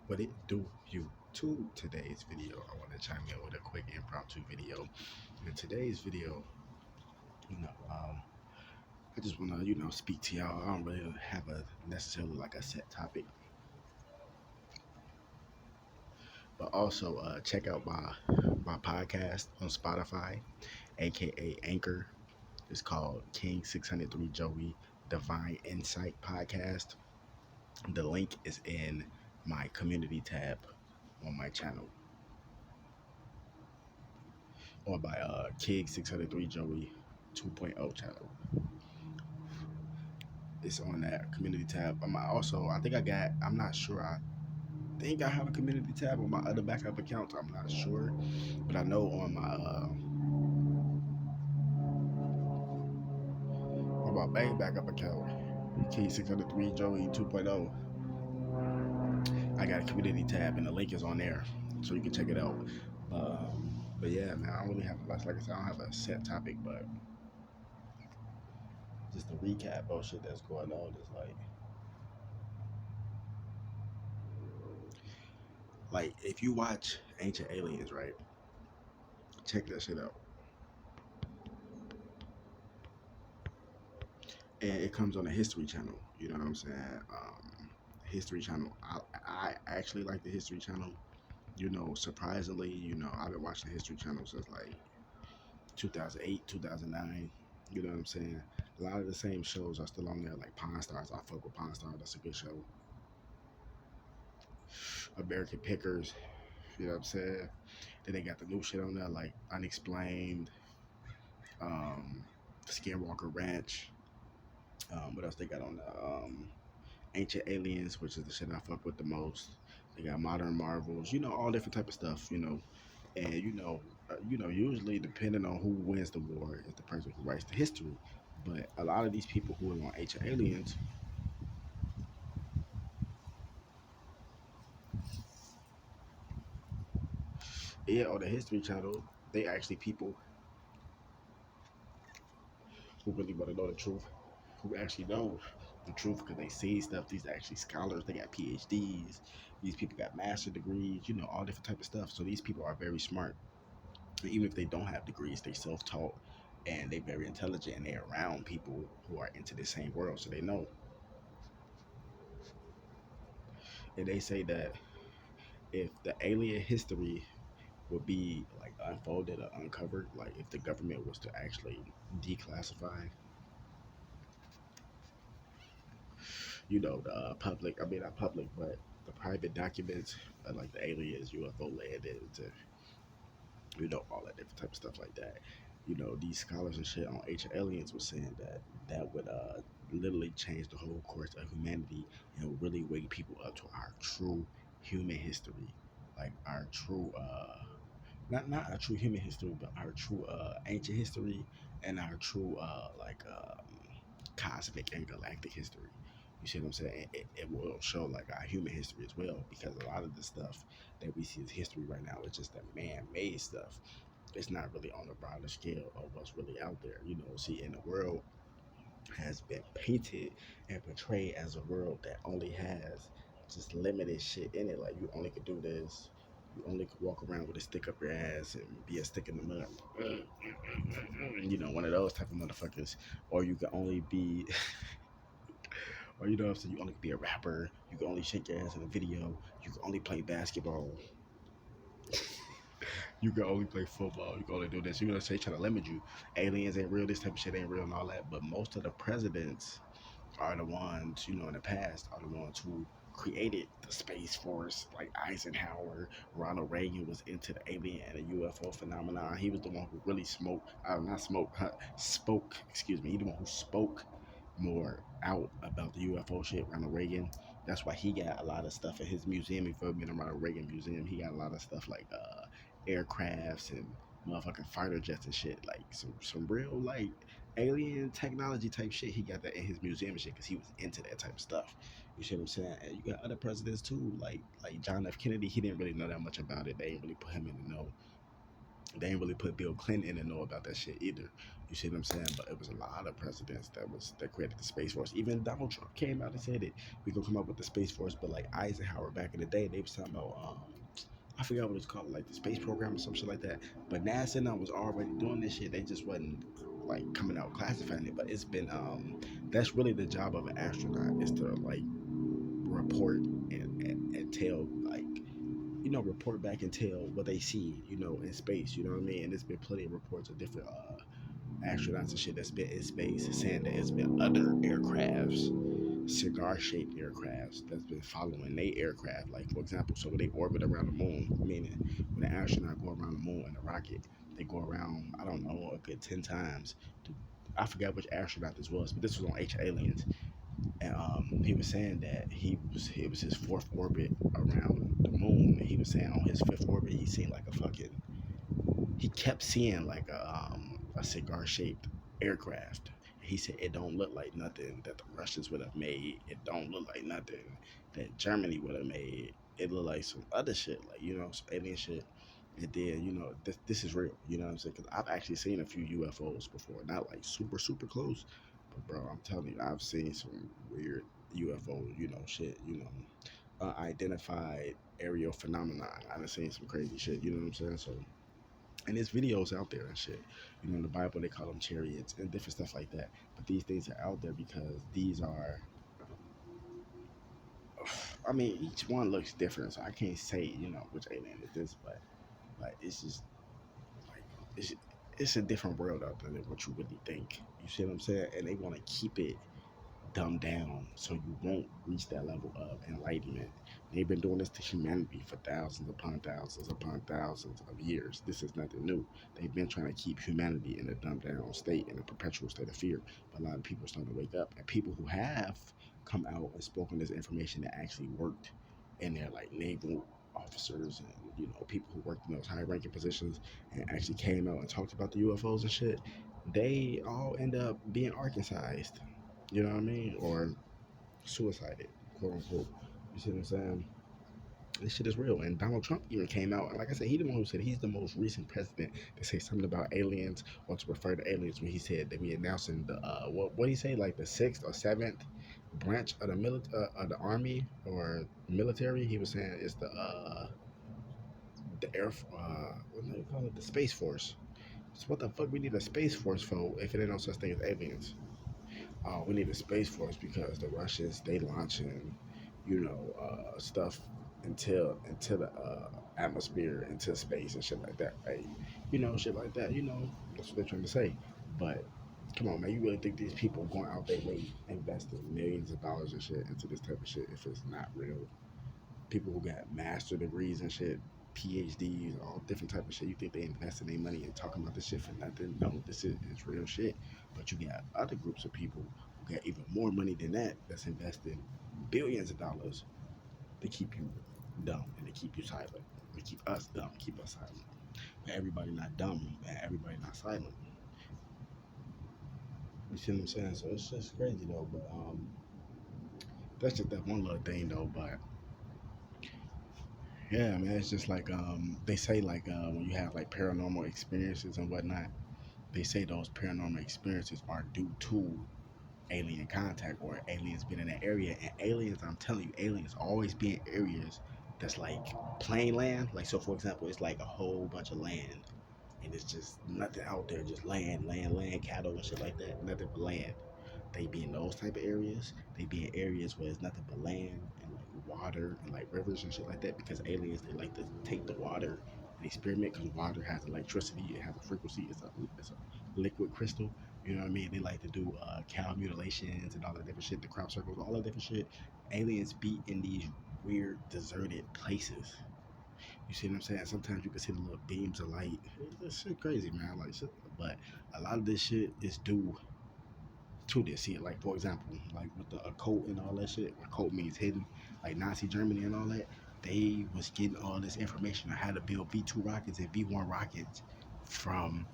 What it do, YouTube? Today's video, I want to chime in with a quick impromptu video. In today's video, you know, um, I just want to, speak to y'all. I don't really have a necessarily like a set topic, but also check out my podcast on Spotify, aka Anchor. It's called King603 Joey Divine Insight Podcast. The link is in my community tab on my channel, or by King603 Joey 2.0 channel. It's on that community tab. I think I got, I'm not sure. I think I have a community tab on my other backup accounts. I'm not sure. But I know on my main backup account, King603 Joey 2.0, I got a community tab and the link is on there. So you can check it out. But yeah, man, I don't really have much. Like I said, I don't have a set topic, but just to recap of shit that's going on is like if you watch Ancient Aliens, right? Check that shit out. And it comes on the History Channel. You know what I'm saying? History Channel. I actually like the History Channel. Surprisingly, I've been watching the History Channel since like 2008, 2009. You know what I'm saying? A lot of the same shows are still on there, like Pawn Stars. I fuck with Pawn Stars. That's a good show. American Pickers. You know what I'm saying? Then they got the new shit on there, like Unexplained, um, Skinwalker Ranch. What else they got on the Ancient Aliens, which is the shit I fuck with the most. They got Modern Marvels, all different type of stuff, and usually depending on who wins the war is the person who writes the history. But a lot of these people who are on Ancient Aliens, yeah, on the History Channel, they actually people who really want to know the truth, who actually know the truth because they see stuff. These are actually scholars. They got PhDs. These people got master degrees. All different type of stuff. So these people are very smart. Even if they don't have degrees, they self-taught and they very intelligent and they're around people who are into the same world, so they know. And they say that if the alien history would be like unfolded or uncovered, like if the government was to actually declassify, the public, I mean not public, but the private documents, like the aliens, UFO landed, all that different type of stuff like that. These scholars and shit on ancient aliens was saying that that would literally change the whole course of humanity and really wake people up to our true human history, like our true not our true human history, but our true ancient history and our true cosmic and galactic history. You see what I'm saying? It will show like our human history as well, because a lot of the stuff that we see as history right now is just that man-made stuff. It's not really on a broader scale of what's really out there. See, in the world has been painted and portrayed as a world that only has just limited shit in it. Like you only could do this. You only could walk around with a stick up your ass and be a stick in the mud. One of those type of motherfuckers. Or you could only be, or what I'm saying, you only could be a rapper. You can only shake your ass in a video. You can only play basketball. You can only play football. You can only do this. You're gonna say trying to limit you. Aliens ain't real. This type of shit ain't real and all that. But most of the presidents are the ones, in the past, are the ones who created the Space Force. Like Eisenhower, Ronald Reagan was into the alien and the UFO phenomenon. He was the one who really spoke, excuse me, he the one who spoke more out about the UFO shit, Ronald Reagan. That's why he got a lot of stuff in his museum. If you ever been to Ronald Reagan Museum, he got a lot of stuff like aircrafts and motherfucking fighter jets and shit. Like some real like alien technology type shit. He got that in his museum and shit because he was into that type of stuff. You see what I'm saying? And you got other presidents too, like John F. Kennedy. He didn't really know that much about it. They didn't really put him in the know. They ain't really put Bill Clinton in to know about that shit either. You see what I'm saying? But it was a lot of presidents that created the Space Force. Even Donald Trump came out and said it. We gonna come up with the Space Force, but like Eisenhower back in the day, they was talking about I forgot what it's called, like the space program or some shit like that. But NASA now was already doing this shit. They just wasn't like coming out classifying it. But it's been that's really the job of an astronaut is to like report and tell like report back and tell what they see, in space, you know what I mean? And there's been plenty of reports of different astronauts and shit that's been in space saying that it's been other aircrafts, cigar-shaped aircrafts that's been following their aircraft. Like for example, so when they orbit around the moon, meaning when an astronaut go around the moon in a rocket, they go around I don't know a good 10 times. I forgot which astronaut this was, but this was on H Aliens, and he was saying that it was his fourth orbit around the moon, and he was saying on his fifth orbit he seen like a fucking he kept seeing like a cigar shaped aircraft. He said it don't look like nothing that the Russians would have made. It don't look like nothing that Germany would have made. It looked like some other shit, like some alien shit. And then this is real. You know what I'm saying? Because I've actually seen a few UFOs before, not like super close, but bro, I'm telling you, I've seen some weird UFO, shit. Identified aerial phenomenon. I've seen some crazy shit. You know what I'm saying? So and there's videos out there and shit. In the Bible they call them chariots and different stuff like that. But these things are out there because these are. I mean, each one looks different, so I can't say which alien it is, but it's just like it's a different world out there than what you really think. You see what I'm saying? And they want to keep it dumbed down so you won't reach that level of enlightenment. They've been doing this to humanity for thousands upon thousands of years. This is nothing new. They've been trying to keep humanity in a dumbed down state, in a perpetual state of fear. But a lot of people are starting to wake up, and people who have come out and spoken this information that actually worked, and they're like naval officers and people who worked in those high ranking positions and actually came out and talked about the UFOs and shit. They all end up being Arkansized, you know what I mean? Or suicided, quote unquote. You see what I'm saying? This shit is real. And Donald Trump even came out, and like I said, he the one who said he's the most recent president to say something about aliens or to refer to aliens when he said that we announcing the what he say, like the sixth or seventh branch of the of the army or military. He was saying it's the air what do they call it, the space force. So what the fuck we need a space force for if it ain't no such thing as aliens? We need a space force because the Russians they launching, stuff into the atmosphere, into space and shit like that, right? Shit like that. That's what they're trying to say. But come on, man, you really think these people going out their way investing millions of dollars and shit into this type of shit if it's not real? People who got master degrees and shit, PhDs, all different type of shit. You think they investing their money and talking about this shit for nothing? No, this is real shit. But you got other groups of people who got even more money than that that's investing billions of dollars to keep you dumb and to keep you silent. To keep us dumb, keep us silent. But everybody not dumb and everybody not silent. You see what I'm saying? So it's just crazy though. But that's just that one little thing though. But yeah, man, it's just like they say like when you have like paranormal experiences and whatnot, they say those paranormal experiences are due to alien contact or aliens being in that area. And aliens, I'm telling you, aliens always be in areas that's like plain land. Like so, for example, it's like a whole bunch of land, and it's just nothing out there, just land, cattle and shit like that, nothing but land. They be in those type of areas. They be in areas where it's nothing but land and like water and like rivers and shit like that. Because aliens they like to take the water and experiment because water has electricity. It has a frequency. It's a liquid crystal. You know what I mean? They like to do cow mutilations and all that different shit. The crop circles, all that different shit. Aliens be in these weird deserted places. You see what I'm saying? Sometimes you can see the little beams of light. It's shit crazy, man. Like, shit. But a lot of this shit is due to this here. Like for example, like with the occult and all that shit, occult means hidden, like Nazi Germany and all that. They was getting all this information on how to build V2 rockets and V1 rockets from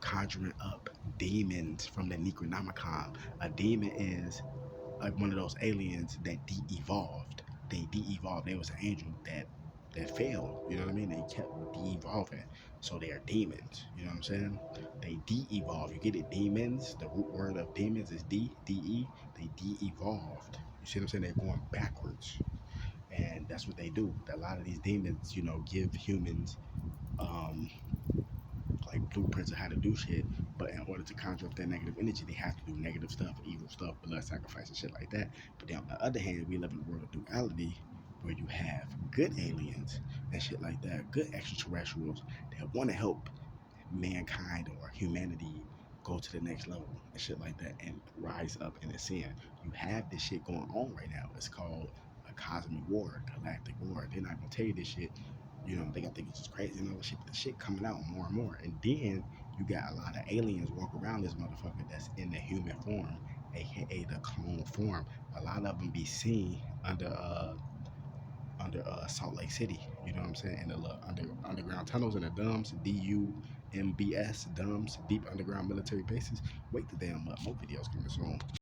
conjuring up demons from the Necronomicon. A demon is like one of those aliens that de-evolved. They de-evolved. They was an angel that that failed. You know what I mean? They kept de-evolving, so they are demons. You know what I'm saying? They de-evolve. You get it? Demons. The root word of demons is de. They de-evolved. You see what I'm saying? They're going backwards, and that's what they do. A lot of these demons, give humans um like blueprints of how to do shit. But in order to conjure up that negative energy, they have to do negative stuff, evil stuff, blood sacrifice and shit like that. But then on the other hand, we live in a world of duality where you have good aliens and shit like that, good extraterrestrials that want to help mankind or humanity go to the next level and shit like that and rise up in the sin. You have this shit going on right now. It's called a cosmic war, galactic war. They're not gonna tell you this shit. They gonna think it's just crazy and all the shit, but the shit coming out more and more. And then you got a lot of aliens walk around this motherfucker that's in the human form, aka the clone form. A lot of them be seen under Salt Lake City. You know what I'm saying? In the underground tunnels and the DUMBs, DUMBS, DUMBs, deep underground military bases. Wake the damn up. More videos coming soon.